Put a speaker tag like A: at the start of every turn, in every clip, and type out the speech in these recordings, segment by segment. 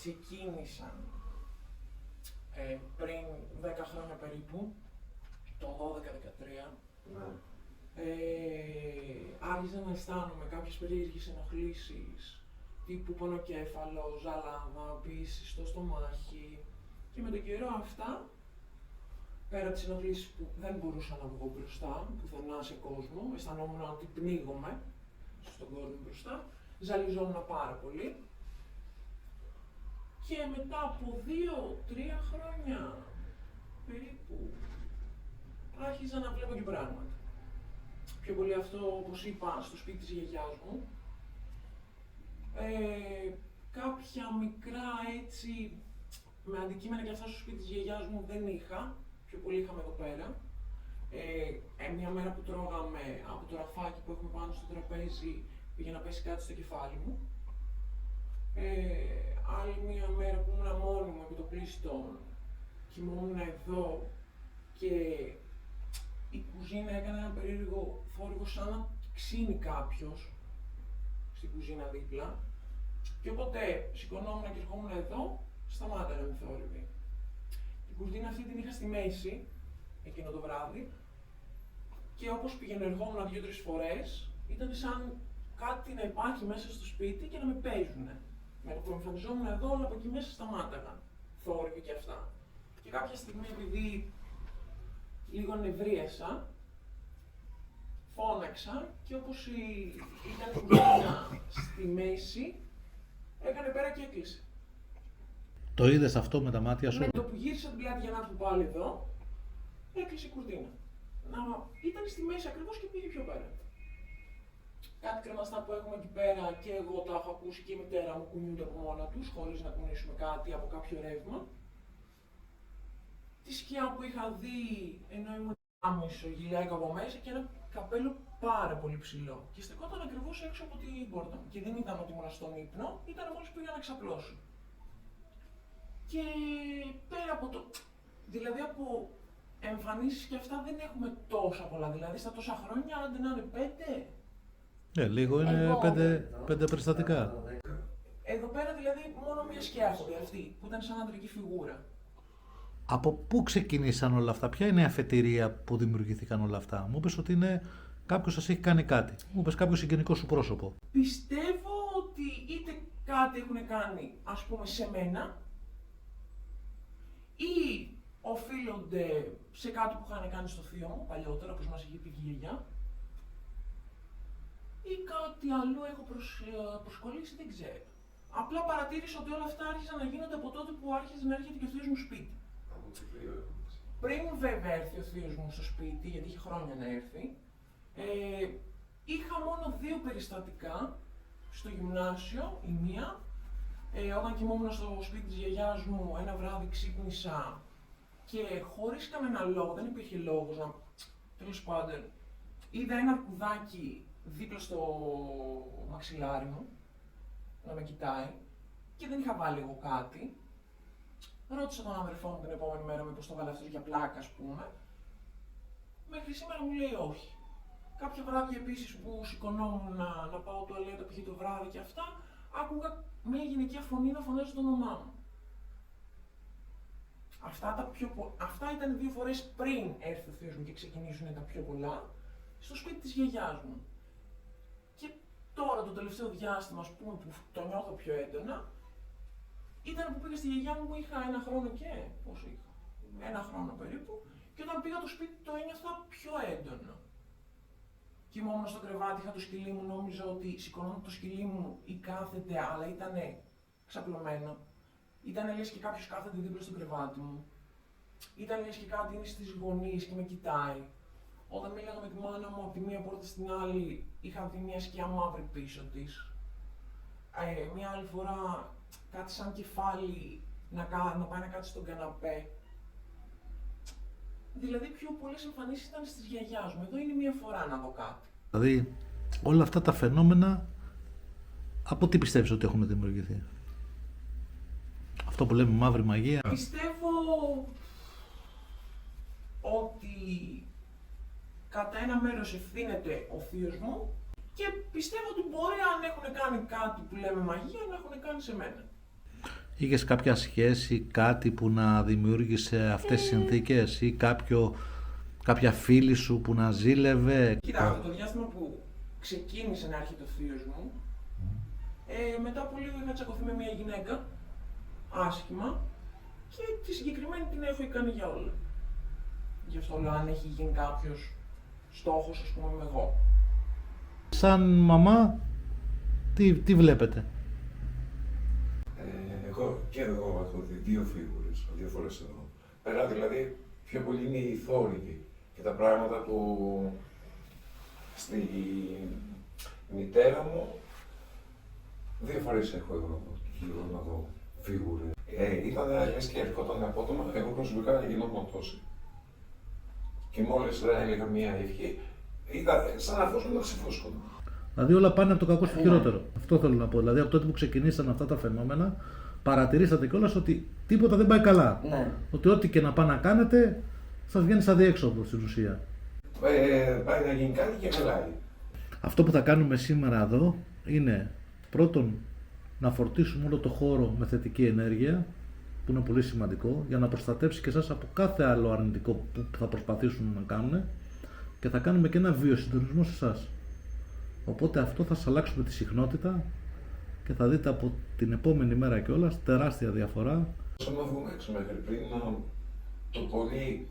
A: ξεκίνησαν πριν 10 χρόνια περίπου, το 12-13.
B: Ναι.
A: Άρχισα να αισθάνομαι κάποιες περίεργες ενοχλήσεις, τύπου πονοκέφαλο, ζαλάδα, πίεση στο στομάχι. Και με τον καιρό αυτά, πέρα από τις ενοχλήσεις που δεν μπορούσα να βγω μπροστά, πουθενά σε κόσμο, αισθανόμουν ότι πνίγομαι στον κόσμο μπροστά, ζαλιζόμουν πάρα πολύ. Και μετά από 2-3 χρόνια περίπου, άρχιζα να βλέπω και πράγματα. Πιο πολύ αυτό, όπως είπα, στο σπίτι της γιαγιάς μου. Κάποια μικρά έτσι, με αντικείμενα και αυτά στο σπίτι της γιαγιάς μου δεν είχα. Πιο πολύ είχαμε εδώ πέρα. Μια μέρα που τρώγαμε από το ραφάκι που έχουμε πάνω στο τραπέζι, πήγε να πέσει κάτι στο κεφάλι μου. Άλλη μια μέρα που ήμουν μόνη μου επί το πλήστον, κοιμόμουν εδώ και η κουζίνα έκανε ένα περίεργο θόρυβο σαν να ξύνει κάποιος στην κουζίνα δίπλα. Και όποτε σηκωνόμουν και ερχόμουν εδώ, σταμάτανε με θόρυβη. Την κουρτίνα αυτή την είχα στη μέση, εκείνο το βράδυ, και όπως πηγαίνω ερχόμουν 2-3 φορές, ήταν σαν κάτι να υπάρχει μέσα στο σπίτι και να με παίζουνε. Με το που εμφανιζόμουν εδώ, όλα από εκεί μέσα σταμάταγαν. Θόρυβοι και αυτά. Και κάποια στιγμή, επειδή λίγο νευρίασα, φώναξα και όπως ήταν η κουζίνα στη μέση, έκανε πέρα και έκλεισε.
B: Το είδες αυτό με τα μάτια σου?
A: Με το που γύρισα την πλάτη για να έρθω πάλι εδώ, έκλεισε η κουρτίνα. Ήταν στη μέση ακριβώς και πήγε πιο πέρα. Κάτι κρεμαστά που έχουμε εκεί πέρα και εγώ τα έχω ακούσει και η μητέρα μου κουνιούνται από μόνα τους, χωρίς να κουνήσουμε κάτι από κάποιο ρεύμα. Τη σκιά που είχα δει ενώ ήμουν άμεσο γυλιάκο από μέσα και ένα καπέλο πάρα πολύ ψηλό. Και στεκόταν ακριβώς έξω από την πόρτα μου. Και δεν ήταν ότι ήμουν στον ύπνο, ήταν μόλις πήγα να ξαπλώσω. Και πέρα από το. Δηλαδή από εμφανίσεις και αυτά δεν έχουμε τόσα πολλά. Δηλαδή στα τόσα χρόνια, άντε να είναι 5.
B: Λίγο είναι 5 περιστατικά.
A: Εδώ πέρα δηλαδή μόνο μία σκιά έχω δει, αυτή που ήταν σαν αντρική φιγούρα.
B: Από πού ξεκινήσαν όλα αυτά, ποια είναι η αφετηρία που δημιουργήθηκαν όλα αυτά? Μου είπες ότι είναι κάποιος σας έχει κάνει κάτι. Μου είπες κάποιο συγγενικό σου πρόσωπο.
A: Πιστεύω ότι είτε κάτι έχουν κάνει, ας πούμε, σε μένα, ή οφείλονται σε κάτι που είχαν κάνει στο θείο μου παλιότερα, όπως μας είχε πει και η γιαγιά, ή κάτι άλλο έχω προσκολήσει, δεν ξέρω. Απλά παρατήρησα ότι όλα αυτά άρχισαν να γίνονται από τότε που άρχισε να έρχεται και ο θείος μου σπίτι. Πριν βέβαια έρθει ο θείος μου στο σπίτι, γιατί είχε χρόνια να έρθει, είχα μόνο 2 περιστατικά στο γυμνάσιο, η μία. Όταν κοιμόμουν στο σπίτι της γιαγιάς μου, ένα βράδυ ξύπνησα και χωρίς κανένα λόγο, δεν υπήρχε λόγος να. Τέλος πάντων, είδα ένα αρκουδάκι δίπλα στο μαξιλάρι μου να με κοιτάει και δεν είχα βάλει εγώ κάτι. Ρώτησα τον αδερφό μου την επόμενη μέρα μήπως το βάλε αυτός για πλάκα, ας πούμε. Μέχρι σήμερα μου λέει όχι. Κάποια βράδια επίσης που σηκωνόμουν να πάω τουαλέτα π.χ. το βράδυ και αυτά, άκουγα μια γυναικεία φωνή να φωνάζει το όνομά μου. Αυτά ήταν 2 φορές πριν έρθει ο θείος μου και ξεκινήσουν τα πιο πολλά, στο σπίτι της γιαγιάς μου. Και τώρα το τελευταίο διάστημα, ας πούμε, που το νιώθω πιο έντονα, ήταν που πήγα στη γιαγιά μου, είχα 1 χρόνο και πόσο είχα, 1 χρόνο περίπου, και όταν πήγα το σπίτι το ένιωθα πιο έντονο. Κοιμόμουν στο κρεβάτι, είχα το σκυλί μου, νόμιζα ότι σηκωνόταν το σκυλί μου ή κάθεται, αλλά ήταν ξαπλωμένο. Ήταν λες και κάποιος κάθεται δίπλα στο κρεβάτι μου. Ήταν λες και κάτι είναι στις γωνίες και με κοιτάει. Όταν μίλαγα με τη μάνα μου από τη μία πόρτα στην άλλη, είχα δει μια σκιά μαύρη πίσω της. Μια άλλη φορά κάτι σαν κεφάλι να πάει να κάτσει στον καναπέ. Δηλαδή πιο πολλές εμφανίσεις ήταν στις γιαγιάς μου. Εδώ είναι μία φορά να δω κάτι.
B: Δηλαδή όλα αυτά τα φαινόμενα από τι πιστεύεις ότι έχουν δημιουργηθεί? Αυτό που λέμε μαύρη μαγεία.
A: Πιστεύω ότι κατά ένα μέρος ευθύνεται ο θείος μου και πιστεύω ότι μπορεί αν έχουν κάνει κάτι που λέμε μαγεία να έχουν κάνει σε μένα.
B: Είχες κάποια σχέση, κάτι που να δημιούργησε αυτές τις συνθήκες ή κάποια φίλη σου που να ζήλευε?
A: Κοίτα, το διάστημα που ξεκίνησε να έρχεται ο θείος μου, μετά από λίγο είχα τσακωθεί με μια γυναίκα, άσχημα, και τη συγκεκριμένη την έχω κάνει για όλα. Γι' αυτό λέω, αν έχει γίνει κάποιος στόχος, ας πούμε, είμαι εγώ.
B: Σαν μαμά, τι βλέπετε?
C: Εγώ έχω δει δύο φίγουρες, δύο φορές εδώ. Πέρα δηλαδή, πιο πολύ είναι η θόρυβη και τα πράγματα που στη μητέρα μου δύο φορές έχω γύρω να δω φίγουρες. Ήταν λες και ερχόταν απότομα, εγώ προσωπικά γινόταν τόση. Και μόλις έλεγα μία ευχή, ήταν σαν να φούσκω να ξεφούσκω.
B: Δηλαδή όλα πάνε από το κακό στο χειρότερο. Αυτό θέλω να πω. Δηλαδή από τότε που ξεκινήσαν αυτά τα φαινόμενα, παρατηρήσατε κιόλας ότι τίποτα δεν πάει καλά.
D: Ναι.
B: Ότι ό,τι και να πάνε να κάνετε, σας βγαίνει σαν διέξοδο στην ουσία.
C: Πάει να γίνει κάτι και χαλάει.
B: Αυτό που θα κάνουμε σήμερα εδώ είναι πρώτον να φορτίσουμε όλο το χώρο με θετική ενέργεια, που είναι πολύ σημαντικό, για να προστατεύσει και εσάς από κάθε άλλο αρνητικό που θα προσπαθήσουν να κάνουν, και θα κάνουμε και ένα βιοσυντονισμό σε εσάς. Οπότε αυτό θα σας αλλάξουμε τη συχνότητα και θα δείτε από την επόμενη μέρα κιόλας τεράστια διαφορά.
C: Όσο να βγούμε έξω μέχρι πριν, το πολύ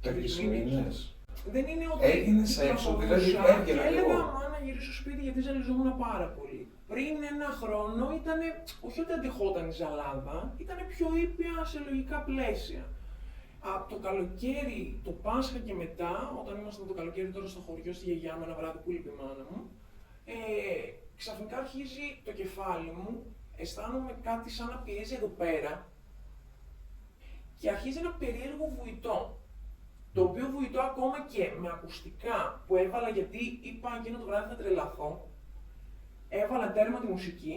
C: 3 μήνες.
A: Δεν είναι ότι
C: Έγινες έξω, δηλαδή έβγαινα
A: και
C: κι
A: έλεγα
C: εγώ.
A: αμά να γυρίσω σπίτι γιατί ζαλιζόμουν πάρα πολύ. Πριν ένα χρόνο ήταν, όχι ότι αντιχόταν η ζαλάδα, ήταν πιο ήπια σε λογικά πλαίσια. Από το καλοκαίρι, το Πάσχα και μετά, όταν ήμασταν το καλοκαίρι τώρα στο χωριό στη γιαγιά με ένα βράδυ που λείπει η μάνα μου, ξαφνικά αρχίζει το κεφάλι μου, αισθάνομαι κάτι σαν να πιέζει εδώ πέρα και αρχίζει ένα περίεργο βουητό. Το οποίο βουητώ ακόμα και με ακουστικά που έβαλα, γιατί είπα εκείνο το βράδυ θα τρελαθώ. Έβαλα τέρμα τη μουσική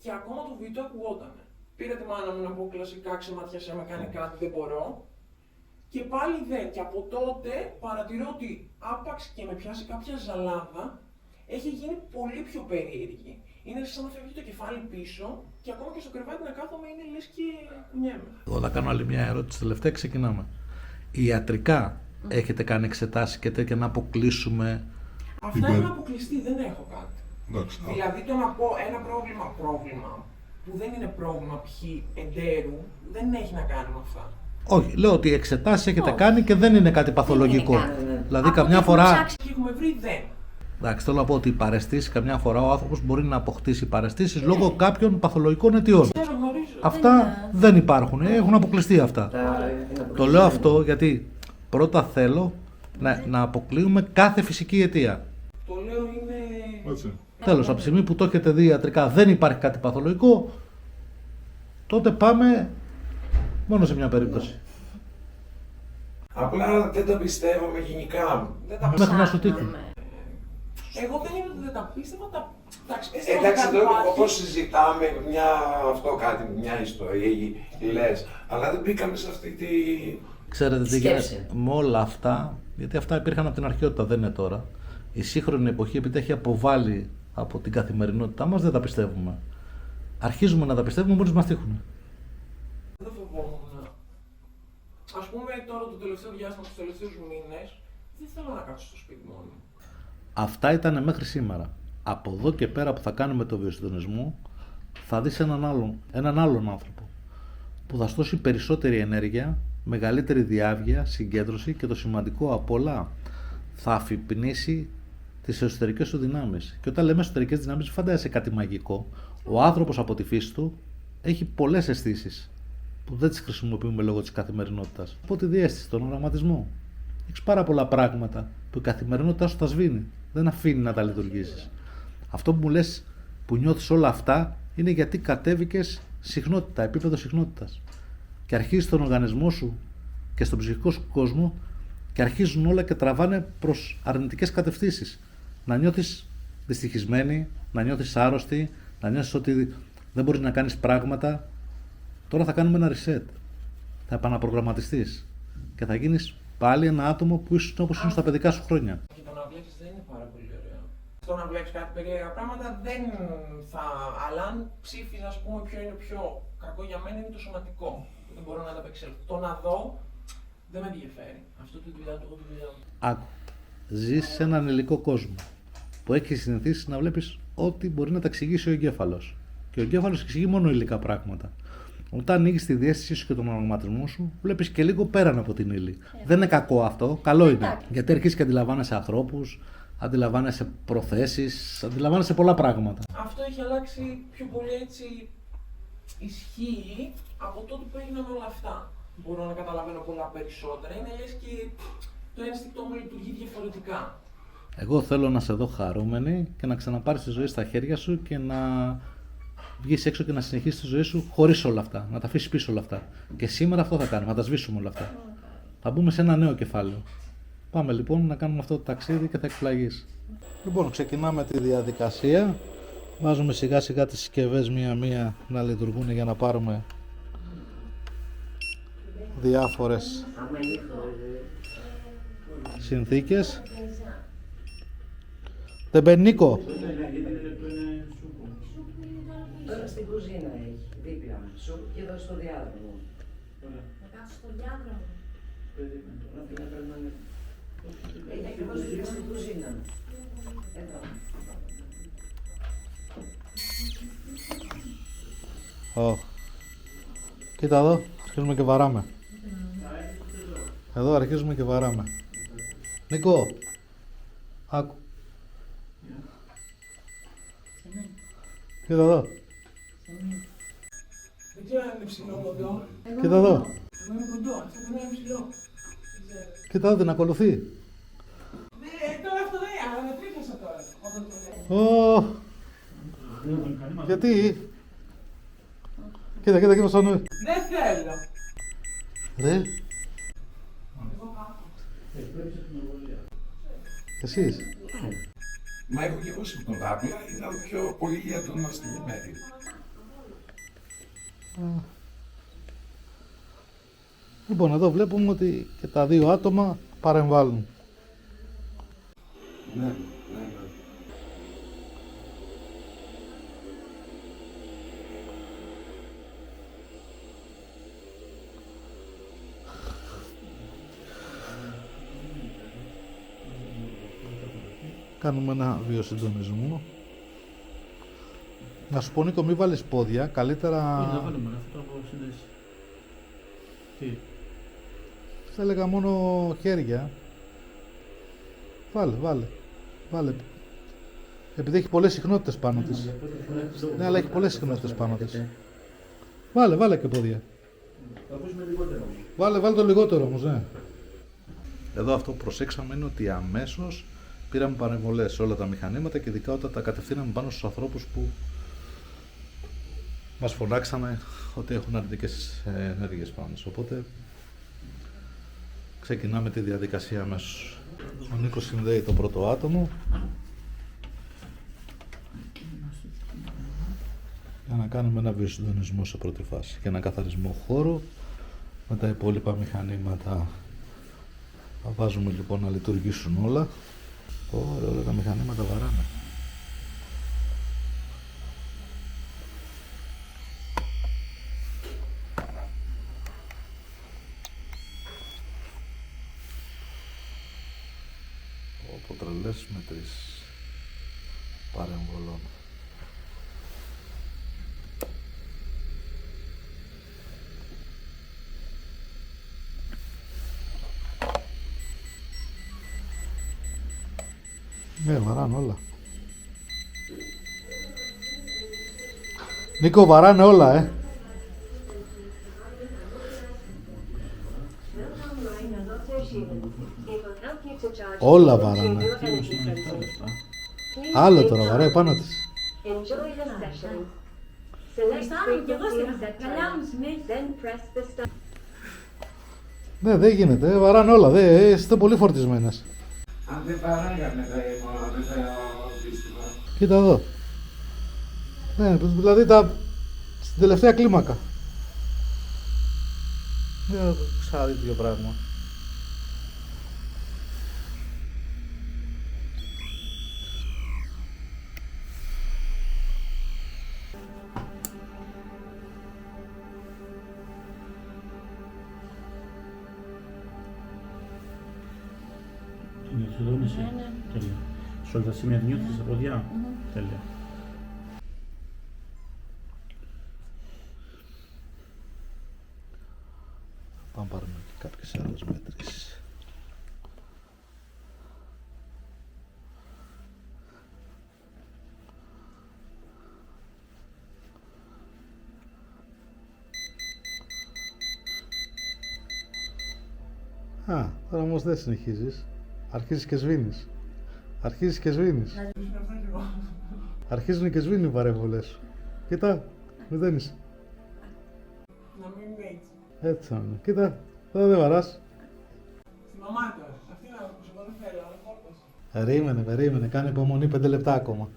A: και ακόμα το βουητό ακουγότανε. Πήρα τη μάνα μου να πω κλασικά, ξεματιάσέ με, κάνει κάτι, δεν μπορώ. Και πάλι δεν. Και από τότε παρατηρώ ότι άπαξ και με πιάσει κάποια ζαλάδα, έχει γίνει πολύ πιο περίεργη. Είναι σαν να φεύγει το κεφάλι πίσω και ακόμα και στο κρεβάτι να κάθομαι είναι λες και κουνιέμαι.
B: Εγώ θα κάνω άλλη μια ερώτηση τελευταία, ξεκινάμε. Ιατρικά έχετε κάνει εξετάσεις και τέτοια να αποκλείσουμε?
A: Αυτά έχουν αποκλειστεί, δεν έχω κάτι.
C: Εντάξει,
A: Δηλαδή το να πω ένα πρόβλημα που δεν είναι πρόβλημα π.χ. εντέρου, δεν έχει να κάνει με αυτά.
B: Όχι, λέω ότι οι εξετάσεις έχετε κάνει και δεν είναι κάτι παθολογικό.
D: Δεν είναι κάνει, ναι.
B: Δηλαδή
A: Από
B: καμιά
A: ό,τι
B: φορά.
A: έχουμε ψάξει και έχουμε βρει δεν.
B: Εντάξει, θέλω να πω ότι οι παραισθήσεις, καμιά φορά ο άνθρωπος μπορεί να αποκτήσει παραισθήσεις λόγω κάποιων παθολογικών αιτιών.
A: Ξέρω, γνωρίζω.
B: Αυτά δεν υπάρχουν, έχουν αποκλειστεί αυτά. Το λέω αυτό γιατί πρώτα θέλω να αποκλείουμε κάθε φυσική αιτία.
A: Το λέω είναι...
B: Τέλος, από τη στιγμή που το έχετε δει ιατρικά δεν υπάρχει κάτι παθολογικό, τότε πάμε μόνο σε μια περίπτωση.
C: Απλά δεν τα πιστεύαμε γενικά.
A: Δεν τα
B: Μέχρι να σου τύχουν.
A: Εγώ δεν είναι ότι δεν τα πίστευα, εντάξει, πίστευα
C: Εντάξει,
A: ότι
C: εδώ
A: υπάρχει.
C: όπως συζητάμε μια ιστορία ή λες, αλλά δεν μπήκαμε σε αυτή τη...
B: Ξέρετε τι
D: Σκέψη.
B: γίνεται με όλα αυτά, γιατί αυτά υπήρχαν από την αρχαιότητα, δεν είναι τώρα. Η σύγχρονη εποχή, επειδή έχει αποβάλει από την καθημερινότητά μας, δεν τα πιστεύουμε. Αρχίζουμε να τα πιστεύουμε μόλις μας τύχουν.
A: Δεν φοβόμουν. Ας πούμε τώρα το τελευταίο διάστημα, τους τελευταίους μήνες, δεν θέλω να κάτσω στο σπίτι μόνο.
B: Αυτά ήταν μέχρι σήμερα. Από εδώ και πέρα που θα κάνουμε το βιοσυντονισμό, θα δεις έναν άλλον άνθρωπο που θα σου δώσει περισσότερη ενέργεια, μεγαλύτερη διάβγεια, συγκέντρωση και το σημαντικό απ' όλα, θα αφυπνίσει τις εσωτερικές σου δυνάμεις. Και όταν λέμε εσωτερικές δυνάμεις, φαντάζεσαι κάτι μαγικό. Ο άνθρωπος από τη φύση του έχει πολλές αισθήσεις που δεν τις χρησιμοποιούμε λόγω της καθημερινότητας. Από τη διαίσθηση, τον οραματισμό. Έχεις πάρα πολλά πράγματα που η καθημερινότητά σου τα σβήνει. Δεν αφήνει να τα λειτουργήσεις. Αυτό που μου λες, που νιώθεις όλα αυτά, είναι γιατί κατέβηκες συχνότητα, επίπεδο συχνότητας. Και αρχίζεις τον οργανισμό σου και στον ψυχικό σου κόσμο και αρχίζουν όλα και τραβάνε προς αρνητικές κατευθύνσεις. Να νιώθεις δυστυχισμένη, να νιώθεις άρρωστη, να νιώθεις ότι δεν μπορείς να κάνεις πράγματα. Τώρα θα κάνουμε ένα reset. Θα επαναπρογραμματιστείς και θα γίνεις πάλι ένα άτομο που ήσουν όπως ήσουν στα παιδικά σου χρόνια.
A: Και το να βλέπεις δεν είναι πάρα πολύ ωραίο. Το να βλέπεις κάτι περίεργα πράγματα δεν θα. Αλλά αν ψήφιζα, ας πούμε, ποιο είναι πιο κακό για μένα, είναι το σωματικό. Δεν μπορώ να ανταπεξέλθω. Το να δω δεν με ενδιαφέρει. Αυτό τη δουλειά του, εγώ τη δουλειά μου.
B: Άκου. Ζεις σε έναν υλικό κόσμο που έχει συνηθίσει να βλέπεις ό,τι μπορεί να τα εξηγήσει ο εγκέφαλος. Και ο εγκέφαλος εξηγεί μόνο υλικά πράγματα. Όταν ανοίγεις τη διαίσθησή σου και τον οραματισμό σου, βλέπεις και λίγο πέραν από την ύλη. Δεν είναι κακό αυτό, καλό είναι. Γιατί αρχίζεις και αντιλαμβάνεσαι ανθρώπους, αντιλαμβάνεσαι προθέσεις, αντιλαμβάνεσαι πολλά πράγματα.
A: Αυτό έχει αλλάξει πιο πολύ έτσι. Ισχύει από τότε που έγιναν όλα αυτά. Μπορώ να καταλαβαίνω πολλά περισσότερα. Είναι λες και το ένστικτό μου λειτουργεί διαφορετικά.
B: Εγώ θέλω να σε δω χαρούμενη και να ξαναπάρεις τη ζωή στα χέρια σου και να βγεις έξω και να συνεχίσεις τη ζωή σου χωρίς όλα αυτά. Να τα αφήσεις πίσω όλα αυτά. Και σήμερα αυτό θα κάνουμε, θα τα σβήσουμε όλα αυτά. Θα μπούμε σε ένα νέο κεφάλαιο. Πάμε λοιπόν να κάνουμε αυτό το ταξίδι και θα εκπλαγείς. Λοιπόν, ξεκινάμε τη διαδικασία. Βάζουμε σιγά σιγά τις συσκευές μία-μία να λειτουργούν για να πάρουμε διάφορες συνθήκες. Τεμπενίκο.
D: Τώρα στην κουζίνα έχει, δίπλα μου, σούπ και εδώ στο διάδρομο.
E: Να κάτω στο διάδρομο.
D: Έχει ακριβώς δίπλα στην κουζίνα. Εδώ.
B: Κοίτα εδώ, αρχίζουμε και βαράμε. Εδώ αρχίζουμε και βαράμε. Νίκο, άκου. Κοίτα εδώ.
A: Δεν ξέρω αν είναι ψηλό κοντό.
B: Κοίτα εδώ.
A: Εγώ είναι κοντό, αυτό μπορεί να είναι ψηλό. Δεν ξέρω.
B: Κοίτα εδώ, την ακολουθεί.
A: Τώρα αυτό δεν είναι, αλλά με τρίχασα τώρα. Όταν το λέω.
B: Γιατί. Κοίτα, κοίτα, κοίτα στον νου.
A: Δεν θέλω.
B: Ρε,
A: Εγώ κάτω.
B: εσείς.
C: Μα έχω και εγώ συμπτώματα, απλά ήταν πιο πολύ για τον αστυνομέτη.
B: Λοιπόν, εδώ βλέπουμε ότι και τα δύο άτομα παρεμβάλλουν.
C: Ναι, ναι, ναι.
B: Κάνουμε ένα βιοσυντονισμό. Να σου πω, Νίκο, μη βάλεις πόδια, καλύτερα...
F: Να βάλουμε αυτό από σύνδεση. Τι.
B: Θα έλεγα μόνο χέρια. Βάλε. Επειδή έχει πολλές συχνότητες πάνω της. Ναι, αλλά έχει πολλές συχνότητες πάνω της. Βάλε και πόδια.
F: Θα ακούσουμε λιγότερο.
B: Βάλε το λιγότερο όμως, ναι. Εδώ αυτό που προσέξαμε είναι ότι αμέσως πήραμε παρεμβολές σε όλα τα μηχανήματα και ειδικά όταν τα κατευθύναμε πάνω στους ανθρώπους που μας φωνάξανε ότι έχουν αρνητικές ενέργειες πάνω τους. Οπότε ξεκινάμε τη διαδικασία αμέσως. Ο Νίκος συνδέει το πρώτο άτομο για να κάνουμε ένα βιοσυντονισμό σε πρώτη φάση και ένα καθαρισμό χώρου με τα υπόλοιπα μηχανήματα. Θα βάζουμε λοιπόν να λειτουργήσουν όλα. Όλα τα μηχανήματα βαράνε. Από τρελές μετρήσεις παρεμβολών. Ναι, βαράνε όλα. Νίκο, βαράνε όλα, Όλα βαράνε. Άλλο τώρα, βαράει πάνω της.
E: Αισθάνομαι κι εγώ στην αγκαλιά μου συνέχεια.
B: Ναι, δεν γίνεται, βαράνε όλα, είστε πολύ φορτισμένες.
C: Αν δεν παράγανε δεν θα αντίστοιχα.
B: Κοίτα εδώ. Ναι, δηλαδή στην τελευταία κλίμακα. Δεν έχω ξαναδεί τέτοιο πράγμα.
F: τη δόνηση.
E: Ναι.
F: Τέλεια. Σε όλα τα σημεία τη νιώθεις στα ποδιά. Τέλεια.
B: Πάμε πάρουμε και κάποιες άλλες μέτρησεις. Α, τώρα όμως δεν συνεχίζεις. Αρχίζεις και σβήνεις. Αρχίζεις και σβήνεις. Αρχίζουν και σβήνουν οι παρέμβολες σου. Κοίτα, δεν είσαι.
A: Να μην είναι έτσι.
B: Έτσι θα είναι. Κοίτα, τώρα δεν βαράς.
A: Στη μαμά τώρα. Αυτή να ακούσω, εγώ δεν θέλω, αλλά κόρπας.
B: Περίμενε. Κάνε υπομονή 5 λεπτά ακόμα.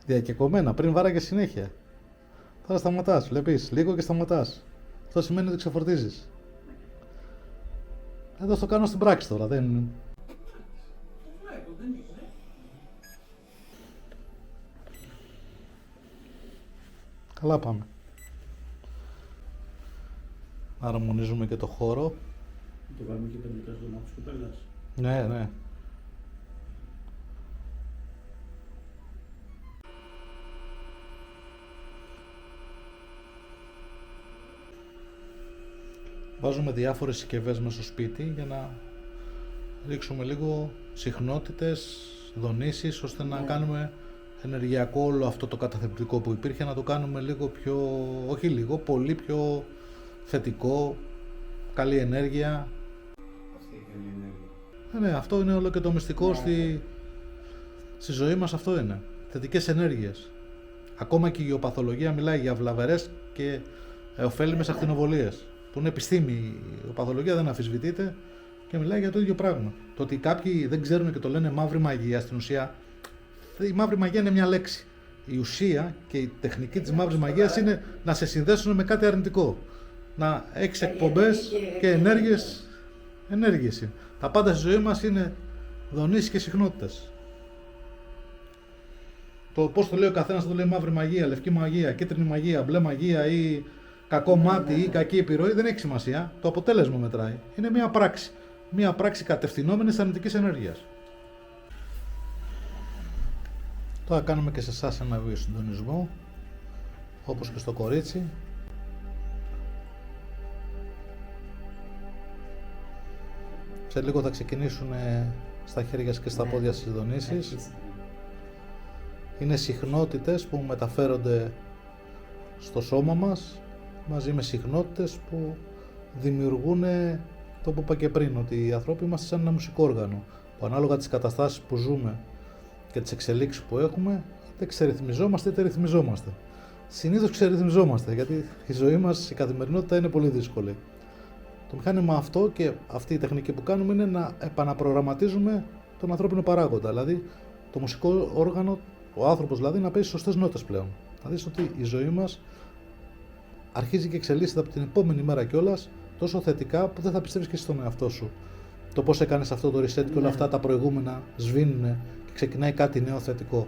B: Διακεκομένα, πριν βάραγε συνέχεια. Τώρα σταματάς, βλέπεις, λίγο και σταματάς. Αυτό σημαίνει ότι ξεφορτίζεις. Εδώ το κάνω στην πράξη τώρα, δεν...
A: Βλέπω, δεν είναι.
B: Καλά πάμε. Αρμονίζουμε και το χώρο.
F: Το βάλουμε και τελικά στο μάτι της κοπέλας.
B: Ναι. Βάζουμε διάφορες συσκευές μέσα στο σπίτι για να ρίξουμε λίγο συχνότητες, δονήσεις, ώστε να κάνουμε ενεργειακό όλο αυτό το καταθεπτικό που υπήρχε, να το κάνουμε λίγο πιο, όχι λίγο, πολύ πιο θετικό, καλή ενέργεια.
C: Αυτή η καλή ενέργεια.
B: Ναι, αυτό είναι όλο και το μυστικό στη ζωή μας, αυτό είναι. Θετικές ενέργειες. Ακόμα και η γεωπαθολογία μιλάει για βλαβερές και ωφέλιμες ακτινοβολίες. Που είναι επιστήμη, η οπαθολογία δεν αμφισβητείται και μιλάει για το ίδιο πράγμα. Το ότι κάποιοι δεν ξέρουν και το λένε μαύρη μαγεία, στην ουσία η μαύρη μαγεία είναι μια λέξη. Η ουσία και η τεχνική της μαύρης μαγείας είναι να σε συνδέσουν με κάτι αρνητικό. Να έχεις εκπομπές και ενέργειες είναι. Τα πάντα στη ζωή μας είναι δονήσεις και συχνότητες. Το πώς το λέει ο καθένας, το λέει μαύρη μαγεία, λευκή μαγεία, κίτρινη μαγεία, μπλε μαγεία ή κακό μάτι ή κακή επιρροή, δεν έχει σημασία. Το αποτέλεσμα μετράει. Είναι μια πράξη. Μια πράξη κατευθυνόμενης αρνητικής ενέργειας. Τώρα κάνουμε και σε εσάς ένα βιοσυντονισμό, όπως και στο κορίτσι. Σε λίγο θα ξεκινήσουν στα χέρια και στα πόδια στις δονήσεις. Είναι συχνότητες που μεταφέρονται στο σώμα μας, μαζί με συχνότητες που δημιουργούν το που είπα και πριν, ότι οι άνθρωποι είμαστε σαν ένα μουσικό όργανο, που ανάλογα τις καταστάσεις που ζούμε και τις εξελίξεις που έχουμε, είτε ξερυθμιζόμαστε είτε ρυθμιζόμαστε. Συνήθως ξερυθμιζόμαστε, γιατί η ζωή μας, η καθημερινότητα είναι πολύ δύσκολη. Το μηχάνημα αυτό και αυτή η τεχνική που κάνουμε είναι να επαναπρογραμματίζουμε τον ανθρώπινο παράγοντα, δηλαδή το μουσικό όργανο, ο άνθρωπος δηλαδή, να παίζει σωστές νότες πλέον. Θα δεις ότι η ζωή μας αρχίζει και εξελίσσεται από την επόμενη μέρα κιόλας τόσο θετικά που δεν θα πιστεύεις και στον εαυτό σου. Το πώς έκανες αυτό το reset και όλα αυτά τα προηγούμενα σβήνουν και ξεκινάει κάτι νέο θετικό.